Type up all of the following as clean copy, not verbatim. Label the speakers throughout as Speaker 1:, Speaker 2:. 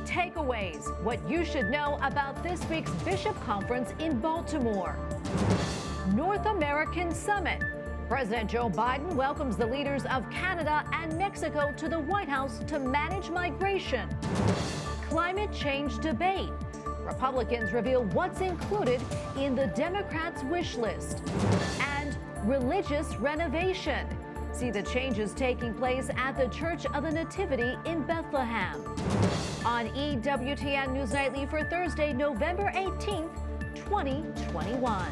Speaker 1: takeaways, what you should know about this week's Bishop Conference in Baltimore. North American Summit. President Joe Biden welcomes the leaders of Canada and Mexico to the White House to manage migration. Climate change debate. Republicans reveal what's included in the Democrats' wish list. And religious renovation. See the changes taking place at the Church of the Nativity in Bethlehem. On EWTN News Nightly for Thursday, November 18th, 2021.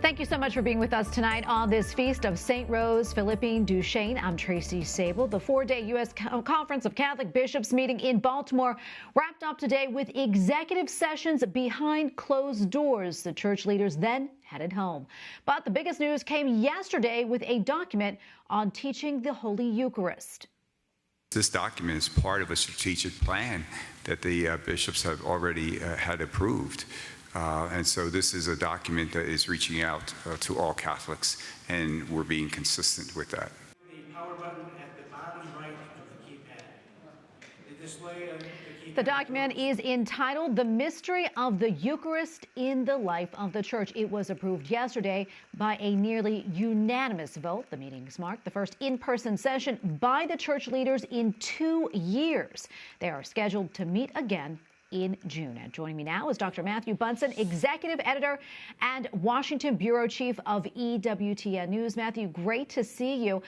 Speaker 1: Thank you so much for being with us tonight on this feast of St. Rose Philippine Duchesne. I'm Tracy Sable. The four-day U.S. Conference of Catholic Bishops meeting in Baltimore wrapped up today with executive sessions behind closed doors. The church leaders then headed home. But the biggest news came yesterday with a document on teaching the Holy Eucharist.
Speaker 2: This document is part of a strategic plan that the bishops have already had approved. And so this is a document that is reaching out to all Catholics, and we're being consistent with that.
Speaker 3: The power button at the bottom right of the keypad. The display of the keypad.
Speaker 1: The document is entitled The Mystery of the Eucharist in the Life of the Church. It was approved yesterday by a nearly unanimous vote. The meetings marked the first in-person session by the church leaders in 2 years. They are scheduled to meet again in June. And joining me now is Dr. Matthew Bunson, Executive Editor and Washington Bureau Chief of EWTN News. Matthew, great to see you.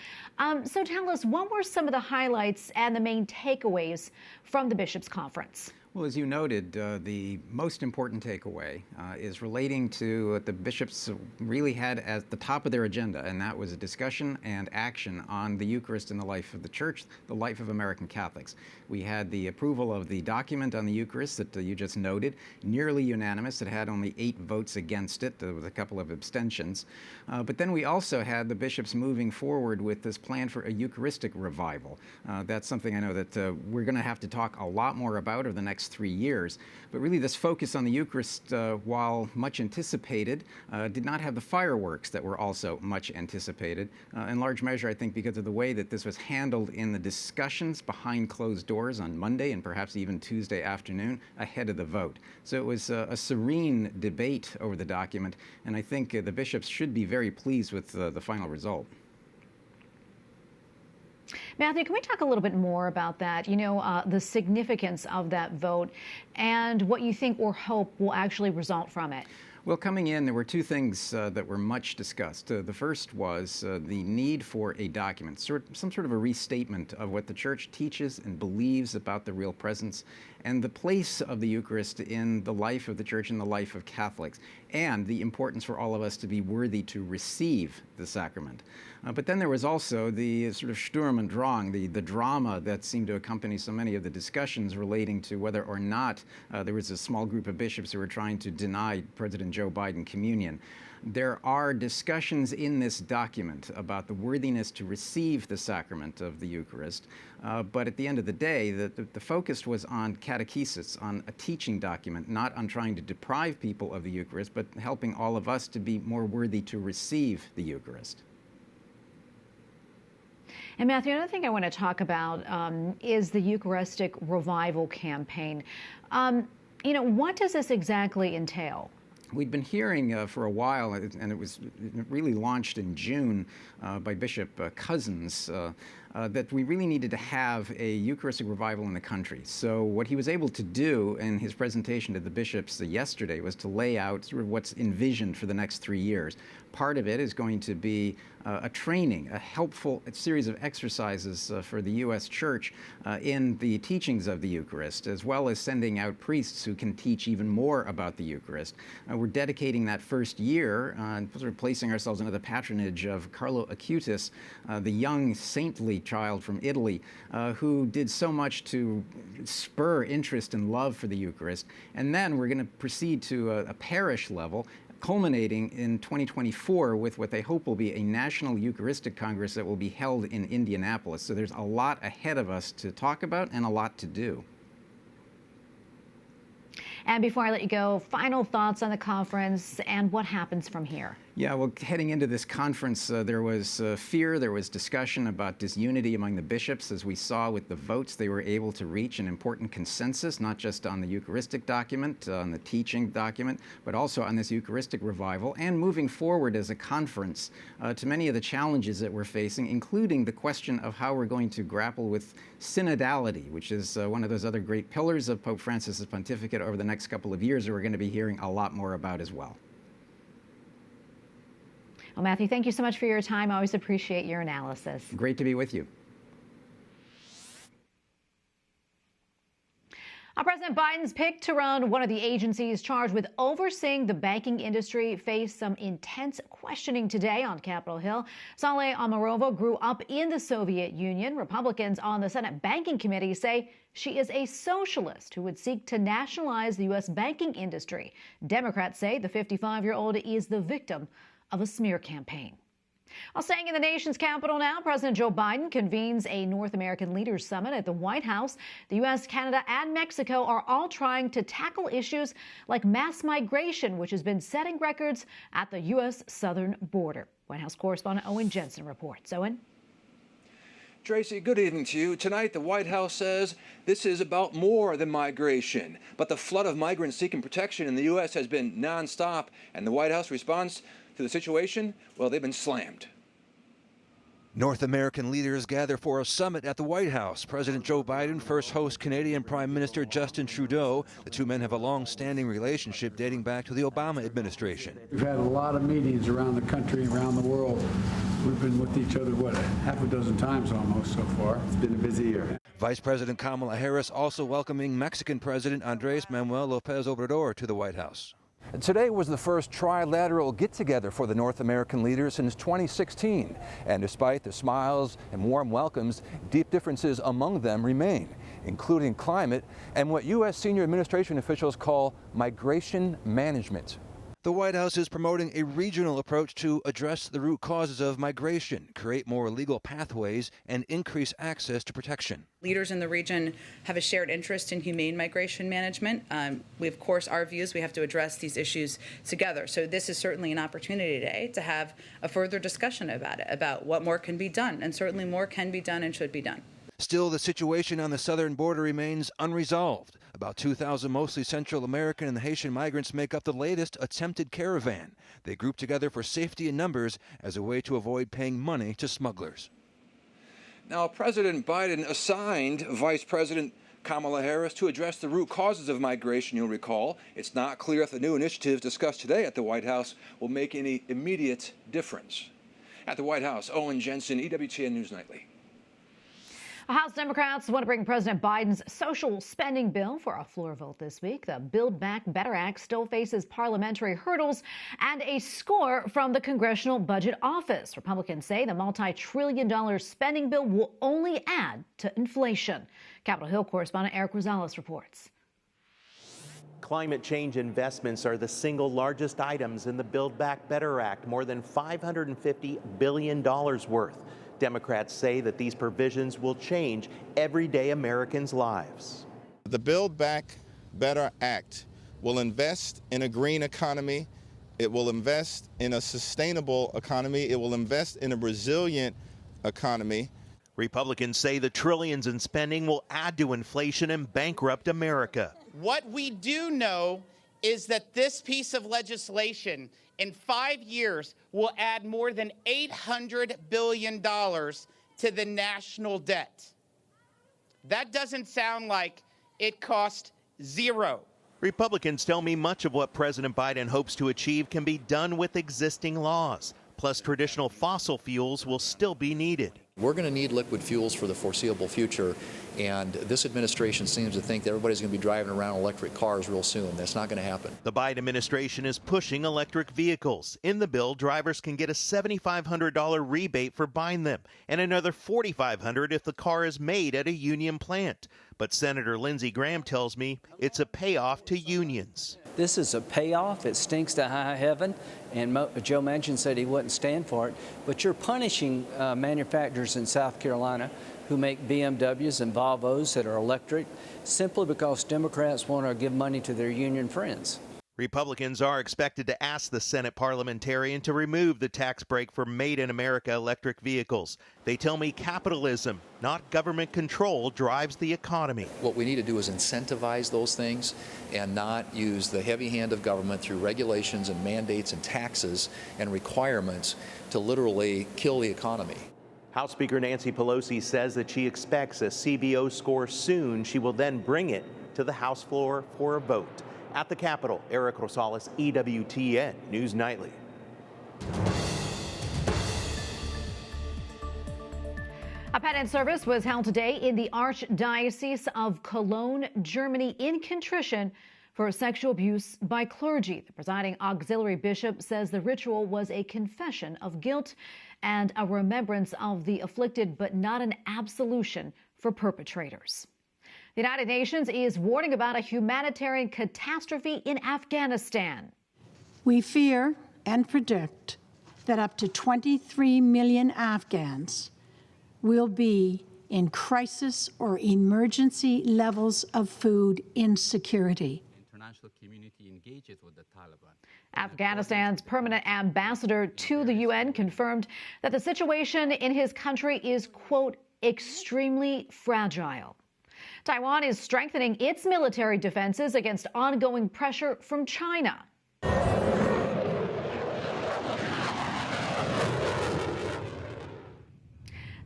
Speaker 1: So tell us, what were some of the highlights and the main takeaways from the Bishops' Conference?
Speaker 4: Well, as you noted, the most important takeaway is relating to what the bishops really had at the top of their agenda, and that was a discussion and action on the Eucharist in the life of the Church, the life of American Catholics. We had the approval of the document on the Eucharist that you just noted, nearly unanimous. It had only 8 votes against it, with a couple of abstentions. But then we also had the bishops moving forward with this plan for a Eucharistic revival. That's something I know that we're going to have to talk a lot more about over the next 3 years. But really this focus on the Eucharist, while much anticipated, did not have the fireworks that were also much anticipated. In large measure, I think, because of the way that this was handled in the discussions behind closed doors on Monday and perhaps even Tuesday afternoon ahead of the vote. So it was a serene debate over the document, and I think the bishops should be very pleased with the final result.
Speaker 1: Matthew, can we talk a little bit more about that? You know, the significance of that vote and what you think or hope will actually result from it.
Speaker 4: Well, coming in, there were 2 things that were much discussed. The first was the need for a document, some sort of a restatement of what the Church teaches and believes about the real presence and the place of the Eucharist in the life of the Church and the life of Catholics, and the importance for all of us to be worthy to receive the sacrament. But then there was also the sort of Sturm und Drang, the drama that seemed to accompany so many of the discussions relating to whether or not there was a small group of bishops who were trying to deny President Joe Biden communion. There are discussions in this document about the worthiness to receive the sacrament of the Eucharist, but at the end of the day, the focus was on catechesis, on a teaching document, not on trying to deprive people of the Eucharist, but helping all of us to be more worthy to receive the Eucharist.
Speaker 1: And Matthew, another thing I want to talk about is the Eucharistic Revival Campaign. You know, what does this exactly entail?
Speaker 4: We'd been hearing for a while, and it was really launched in June by Bishop Cousins, that we really needed to have a Eucharistic revival in the country. So what he was able to do in his presentation to the bishops yesterday was to lay out sort of what's envisioned for the next 3 years. Part of it is going to be a training, a helpful series of exercises for the U.S. Church in the teachings of the Eucharist, as well as sending out priests who can teach even more about the Eucharist. We're dedicating that first year, sort of placing ourselves under the patronage of Carlo Acutis, the young saintly child from Italy, who did so much to spur interest and love for the Eucharist. And then we're going to proceed to a parish level, culminating in 2024 with what they hope will be a National Eucharistic Congress that will be held in Indianapolis. So there's a lot ahead of us to talk about and a lot to do.
Speaker 1: And before I let you go, final thoughts on the conference and what happens from here.
Speaker 4: Yeah, well, heading into this conference, there was fear, there was discussion about disunity among the bishops. As we saw with the votes, they were able to reach an important consensus, not just on the Eucharistic document, on the teaching document, but also on this Eucharistic revival, and moving forward as a conference to many of the challenges that we're facing, including the question of how we're going to grapple with synodality, which is one of those other great pillars of Pope Francis's pontificate over the next couple of years that we're going to be hearing a lot more about as well.
Speaker 1: Well, Matthew, thank you so much for your time. I always appreciate your analysis.
Speaker 4: Great to be with you.
Speaker 1: President Biden's pick to run one of the agencies charged with overseeing the banking industry faced some intense questioning today on Capitol Hill. Saleh Amarova grew up in the Soviet Union. Republicans on the Senate Banking Committee say she is a socialist who would seek to nationalize the U.S. banking industry. Democrats say the 55-year-old is the victim of a smear campaign. While staying in the nation's capital now, President Joe Biden convenes a North American Leaders Summit at the White House. The U.S., Canada, and Mexico are all trying to tackle issues like mass migration, which has been setting records at the U.S. southern border. White House correspondent Owen Jensen reports. Owen?
Speaker 5: Tracy, good evening to you. Tonight, the White House says this is about more than migration. But the flood of migrants seeking protection in the U.S. has been nonstop, and the White House response to the situation, well, they've been slammed.
Speaker 6: North American leaders gather for a summit at the White House. President Joe Biden first hosts Canadian Prime Minister Justin Trudeau. The two men have a long-standing relationship dating back to the Obama administration.
Speaker 7: We've had a lot of meetings around the country, around the world. We've been with each other, half a dozen times almost so far. It's been a busy year.
Speaker 6: Vice President Kamala Harris also welcoming Mexican President Andrés Manuel López Obrador to the White House.
Speaker 5: Today was the first trilateral get-together for the North American leaders since 2016. And despite the smiles and warm welcomes, deep differences among them remain, including climate and what U.S. senior administration officials call migration management.
Speaker 6: The White House is promoting a regional approach to address the root causes of migration, create more legal pathways, and increase access to protection.
Speaker 8: Leaders in the region have a shared interest in humane migration management. We, of course, our views, we have to address these issues together. So this is certainly an opportunity today to have a further discussion about it, about what more can be done. And certainly more can be done and should be done.
Speaker 6: Still, the situation on the southern border remains unresolved. About 2,000 mostly Central American and Haitian migrants make up the latest attempted caravan. They group together for safety in numbers as a way to avoid paying money to smugglers.
Speaker 5: Now, President Biden assigned Vice President Kamala Harris to address the root causes of migration, you'll recall. It's not clear if the new initiatives discussed today at the White House will make any immediate difference. At the White House, Owen Jensen, EWTN News Nightly.
Speaker 1: House Democrats want to bring President Biden's social spending bill for a floor vote this week. The Build Back Better Act still faces parliamentary hurdles and a score from the Congressional Budget Office. Republicans say the multi-trillion-dollar spending bill will only add to inflation. Capitol Hill correspondent Eric Rosales reports.
Speaker 9: Climate change investments are the single largest items in the Build Back Better Act, more than $550 billion worth. Democrats say that these provisions will change everyday Americans' lives.
Speaker 10: The Build Back Better Act will invest in a green economy. It will invest in a sustainable economy. It will invest in a resilient economy.
Speaker 9: Republicans say the trillions in spending will add to inflation and bankrupt America.
Speaker 11: What we do know is that this piece of legislation in 5 years will add more than $800 billion to the national debt. That doesn't sound like it cost zero.
Speaker 9: Republicans tell me much of what President Biden hopes to achieve can be done with existing laws. Plus, traditional fossil fuels will still be needed.
Speaker 12: We're going to need liquid fuels for the foreseeable future, and this administration seems to think that everybody's going to be driving around electric cars real soon. That's not going to happen.
Speaker 9: The Biden administration is pushing electric vehicles. In the bill, drivers can get a $7,500 rebate for buying them, and another $4,500 if the car is made at a union plant. But Senator Lindsey Graham tells me it's a payoff to unions.
Speaker 13: This is a payoff. It stinks to high heaven, and Joe Manchin said he wouldn't stand for it. But you're punishing manufacturers in South Carolina who make BMWs and Volvos that are electric simply because Democrats want to give money to their union friends.
Speaker 9: Republicans are expected to ask the Senate parliamentarian to remove the tax break for Made in America electric vehicles. They tell me capitalism, not government control, drives the economy.
Speaker 12: What we need to do is incentivize those things and not use the heavy hand of government through regulations and mandates and taxes and requirements to literally kill the economy.
Speaker 9: House Speaker Nancy Pelosi says that she expects a CBO score soon. She will then bring it to the House floor for a vote. At the Capitol, Eric Rosales, EWTN News Nightly.
Speaker 1: A penance service was held today in the Archdiocese of Cologne, Germany, in contrition for sexual abuse by clergy. The presiding auxiliary bishop says the ritual was a confession of guilt and a remembrance of the afflicted, but not an absolution for perpetrators. The United Nations is warning about a humanitarian catastrophe in Afghanistan.
Speaker 14: We fear and predict that up to 23 million Afghans will be in crisis or emergency levels of food insecurity.
Speaker 15: International community engages with the Taliban.
Speaker 1: Afghanistan's permanent ambassador to the UN confirmed that the situation in his country is, quote, extremely fragile. Taiwan is strengthening its military defenses against ongoing pressure from China.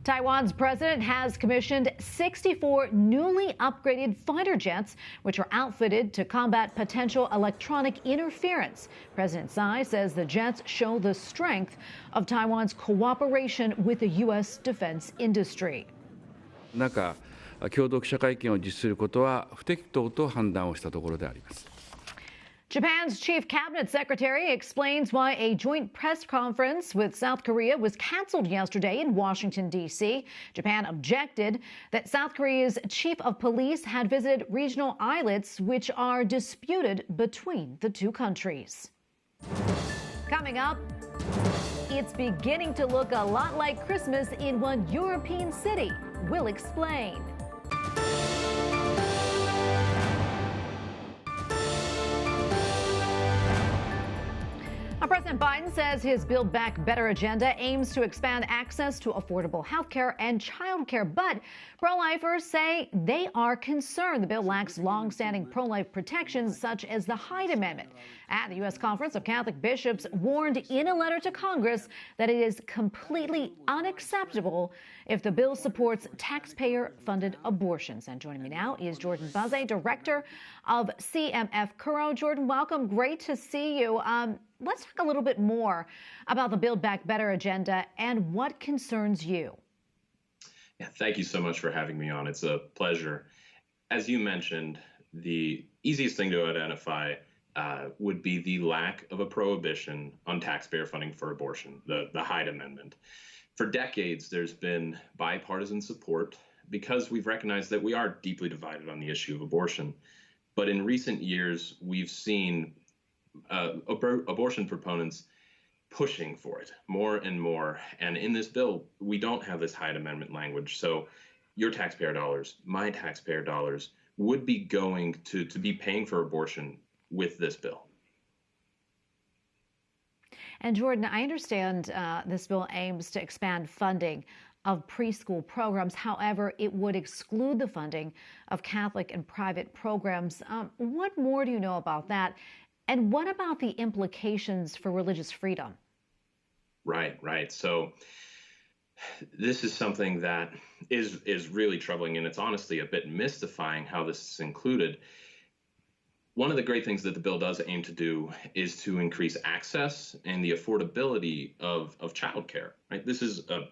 Speaker 1: Taiwan's president has commissioned 64 newly upgraded fighter jets, which are outfitted to combat potential electronic interference. President Tsai says the jets show the strength of Taiwan's cooperation with the U.S. defense industry.
Speaker 16: 共同記者会見を実施することは不適当と判断をしたところであります。
Speaker 1: Japan's chief cabinet secretary explains why a joint press conference with South Korea was canceled yesterday in Washington, D.C. Japan objected that South Korea's chief of police had visited regional islets which are disputed between the two countries. Coming up, it's beginning to look a lot like Christmas in one European city. We'll explain. President Biden says his Build Back Better agenda aims to expand access to affordable health care and child care, but pro-lifers say they are concerned the bill lacks long-standing pro-life protections such as the Hyde Amendment. At the U.S. Conference of Catholic Bishops warned in a letter to Congress that it is completely unacceptable if the bill supports taxpayer-funded abortions. And joining me now is Jordan Buzza, director of CMF Curo. Jordan, welcome. Great to see you. Let's talk a little bit more about the Build Back Better agenda and what concerns you.
Speaker 17: Yeah, thank you so much for having me on. It's a pleasure. As you mentioned, the easiest thing to identify would be the lack of a prohibition on taxpayer funding for abortion, the Hyde Amendment. For decades, there's been bipartisan support because we've recognized that we are deeply divided on the issue of abortion. But in recent years, we've seen abortion proponents pushing for it more and more. And in this bill, we don't have this Hyde Amendment language. So your taxpayer dollars, my taxpayer dollars, would be going to be paying for abortion with this bill.
Speaker 1: And Jordan, I understand this bill aims to expand funding of preschool programs. However, it would exclude the funding of Catholic and private programs. What more do you know about that? And what about the implications for religious freedom?
Speaker 17: Right. So this is something that is really troubling, and it's honestly a bit mystifying how this is included. One of the great things that the bill does aim to do is to increase access and the affordability of childcare. Right? This is a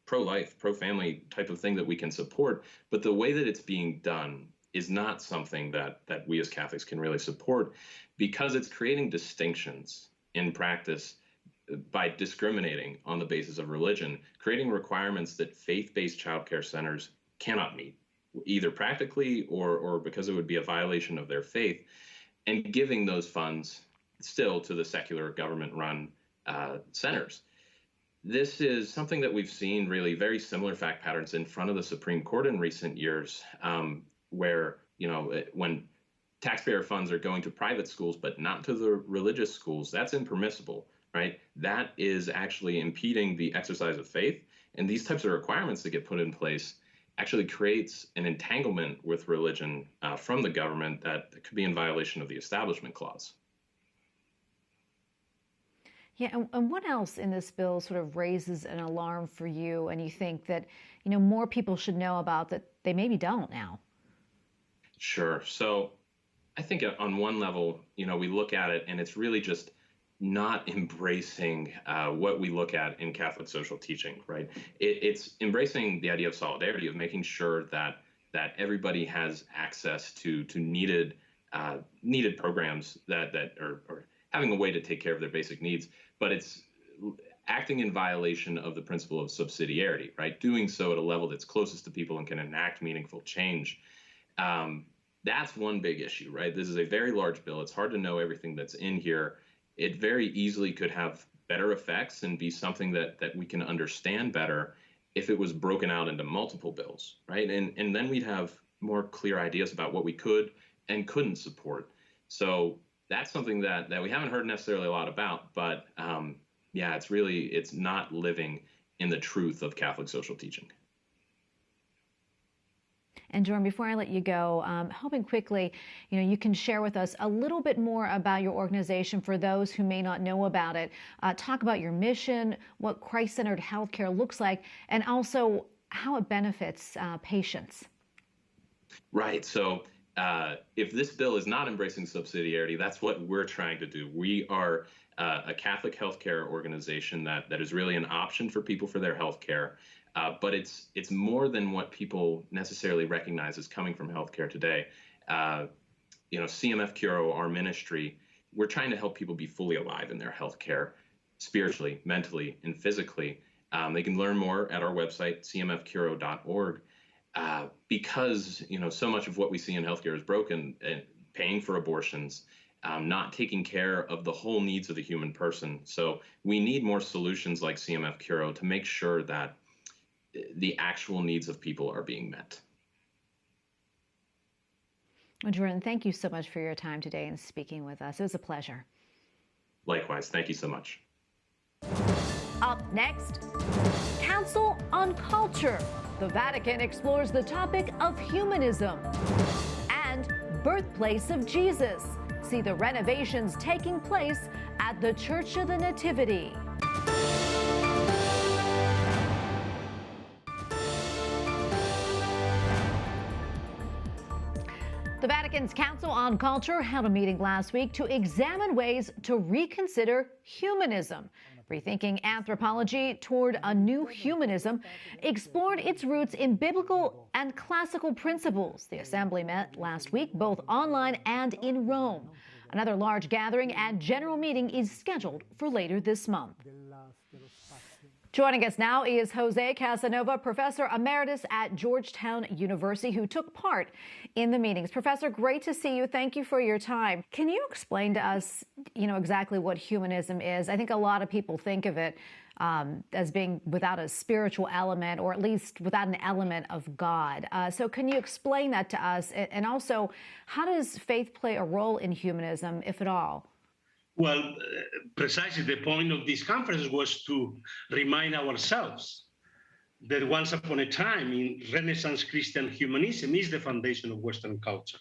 Speaker 17: pro-life, pro-family type of thing that we can support, but the way that it's being done is not something that we as Catholics can really support, because it's creating distinctions in practice by discriminating on the basis of religion, creating requirements that faith-based childcare centers cannot meet, either practically or because it would be a violation of their faith. and giving those funds still to the secular government-run centers. This is something that we've seen really very similar fact patterns in front of the Supreme Court in recent years, where, when taxpayer funds are going to private schools but not to the religious schools, that's impermissible, right? That is actually impeding the exercise of faith. And these types of requirements that get put in place actually creates an entanglement with religion from the government that could be in violation of the Establishment Clause.
Speaker 1: Yeah, and what else in this bill sort of raises an alarm for you, and you think that, more people should know about that they maybe don't now?
Speaker 17: Sure. So I think on one level, we look at it and it's really just not embracing what we look at in Catholic social teaching, right? It's embracing the idea of solidarity, of making sure that everybody has access to needed programs that are having a way to take care of their basic needs, but it's acting in violation of the principle of subsidiarity, right? Doing so at a level that's closest to people and can enact meaningful change. That's one big issue, right? This is a very large bill. It's hard to know everything that's in here. It very easily could have better effects and be something that we can understand better if it was broken out into multiple bills, right? And then we'd have more clear ideas about what we could and couldn't support. So that's something that we haven't heard necessarily a lot about, but yeah, it's not living in the truth of Catholic social teaching.
Speaker 1: And Jordan, before I let you go, hoping quickly, you can share with us a little bit more about your organization for those who may not know about it. Talk about your mission, what Christ-centered healthcare looks like, and also how it benefits patients. Right. So if this bill is not embracing subsidiarity, that's what we're trying to do. We are a Catholic healthcare organization that is really an option for people for their healthcare. But it's more than what people necessarily recognize as coming from healthcare today. CMF Curo, our ministry, we're trying to help people be fully alive in their healthcare, spiritually, mentally, and physically. They can learn more at our website, cmfcuro.org, because so much of what we see in healthcare is broken, and paying for abortions, not taking care of the whole needs of the human person. So we need more solutions like CMF Curo to make sure that the actual needs of people are being met. Well, Jordan, thank you so much for your time today and speaking with us. It was a pleasure. Likewise. Thank you so much. Up next, Council on Culture. The Vatican explores the topic of humanism. And birthplace of Jesus. See the renovations taking place at the Church of the Nativity. The Vatican's Council on Culture held a meeting last week to examine ways to reconsider humanism. Rethinking Anthropology Toward a New Humanism explored its roots in biblical and classical principles. The assembly met last week, both online and in Rome. Another large gathering and general meeting is scheduled for later this month. Joining us now is Jose Casanova, Professor Emeritus at Georgetown University, who took part in the meetings. Professor, great to see you. Thank you for your time. Can you explain to us, exactly what humanism is? I think a lot of people think of it as being without a spiritual element, or at least without an element of God. So can you explain that to us? And also, how does faith play a role in humanism, if at all?
Speaker 18: Well, precisely the point of this conference was to remind ourselves that once upon a time in Renaissance Christian humanism is the foundation of Western culture.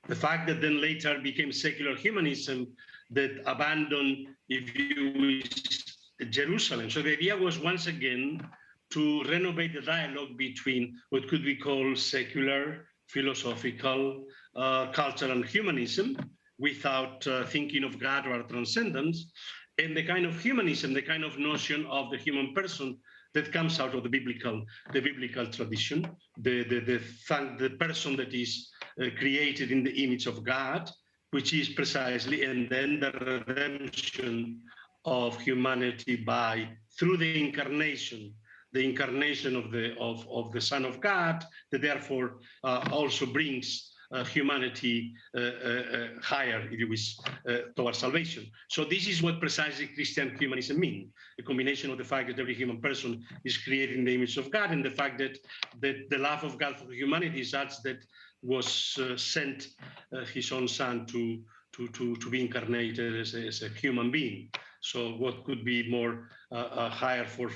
Speaker 18: The fact that then later became secular humanism that abandoned, if you wish, Jerusalem. So the idea was once again to renovate the dialogue between what could be called secular, philosophical, culture and humanism, without thinking of God or transcendence, and the kind of humanism, the kind of notion of the human person that comes out of the biblical tradition, the person that is created in the image of God, which is precisely, and then the redemption of humanity through the incarnation of the Son of God, that therefore also brings humanity higher, if you wish, towards salvation. So this is what precisely Christian humanism means: a combination of the fact that every human person is created in the image of God, and the fact that the love of God for humanity is such that was sent his own son to be incarnated as a human being. So what could be more higher for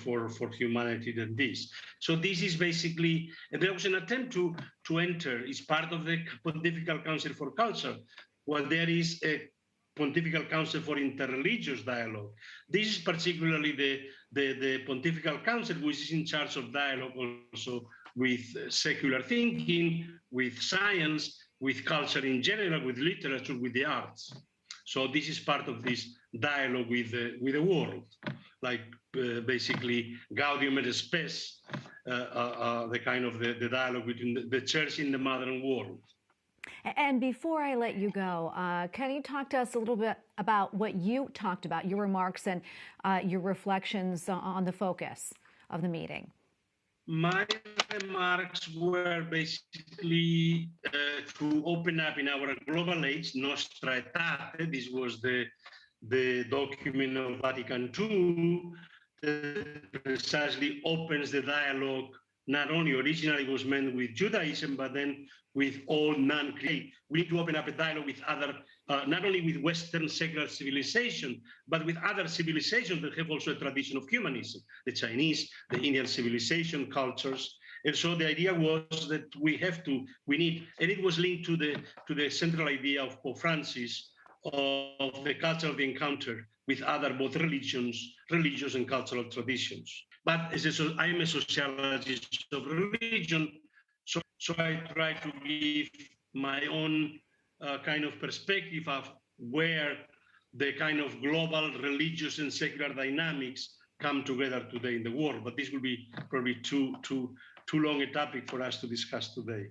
Speaker 18: humanity than this? So this is basically, there was an attempt to enter, it's part of the Pontifical Council for Culture, where there is a Pontifical Council for Interreligious Dialogue. This is particularly the Pontifical Council, which is in charge of dialogue also with secular thinking, with science, with culture in general, with literature, with the arts. So this is part of this dialogue with the world, like basically Gaudium et Spes, the kind of the dialogue between the church in the modern world.
Speaker 1: And before I let you go, can you talk to us a little bit about what you talked about, your remarks and your reflections on the focus of the meeting?
Speaker 18: My remarks were basically to open up in our global age, Nostra Aetate. This was the document of Vatican II that precisely opens the dialogue. Not only originally was meant with Judaism, but then with all non-created. We need to open up a dialogue with other, not only with Western secular civilization, but with other civilizations that have also a tradition of humanism, the Chinese, the Indian civilization, cultures. And so the idea was that we need, and it was linked to the central idea of Pope Francis of the culture of the encounter with other both religious and cultural traditions. But I am a sociologist of religion, so I try to give my own kind of perspective of where the kind of global religious and secular dynamics come together today in the world. But this will be probably too long a topic for us to discuss today.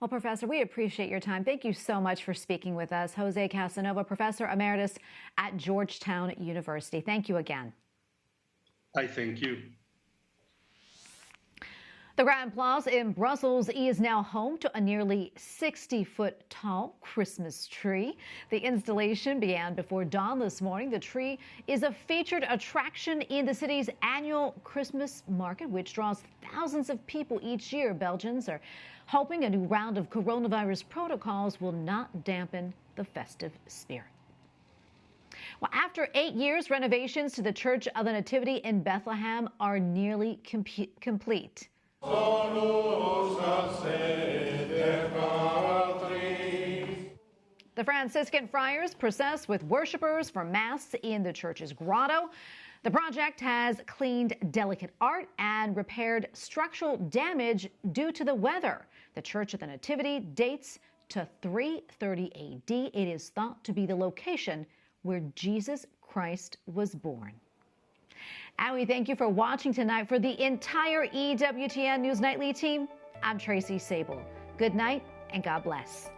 Speaker 1: Well, Professor, we appreciate your time. Thank you so much for speaking with us. Jose Casanova, Professor Emeritus at Georgetown University. Thank you again.
Speaker 18: I thank you.
Speaker 1: The Grand Place in Brussels is now home to a nearly 60-foot tall Christmas tree. The installation began before dawn this morning. The tree is a featured attraction in the city's annual Christmas market, which draws thousands of people each year. Belgians are hoping a new round of coronavirus protocols will not dampen the festive spirit. Well, after 8 years, renovations to the Church of the Nativity in Bethlehem are nearly complete. The Franciscan friars process with worshipers for Mass in the church's grotto. The project has cleaned delicate art and repaired structural damage due to the weather. The Church of the Nativity dates to 330 AD. It is thought to be the location where Jesus Christ was born. And we thank you for watching tonight. For the entire EWTN News Nightly team, I'm Tracy Sable. Good night and God bless.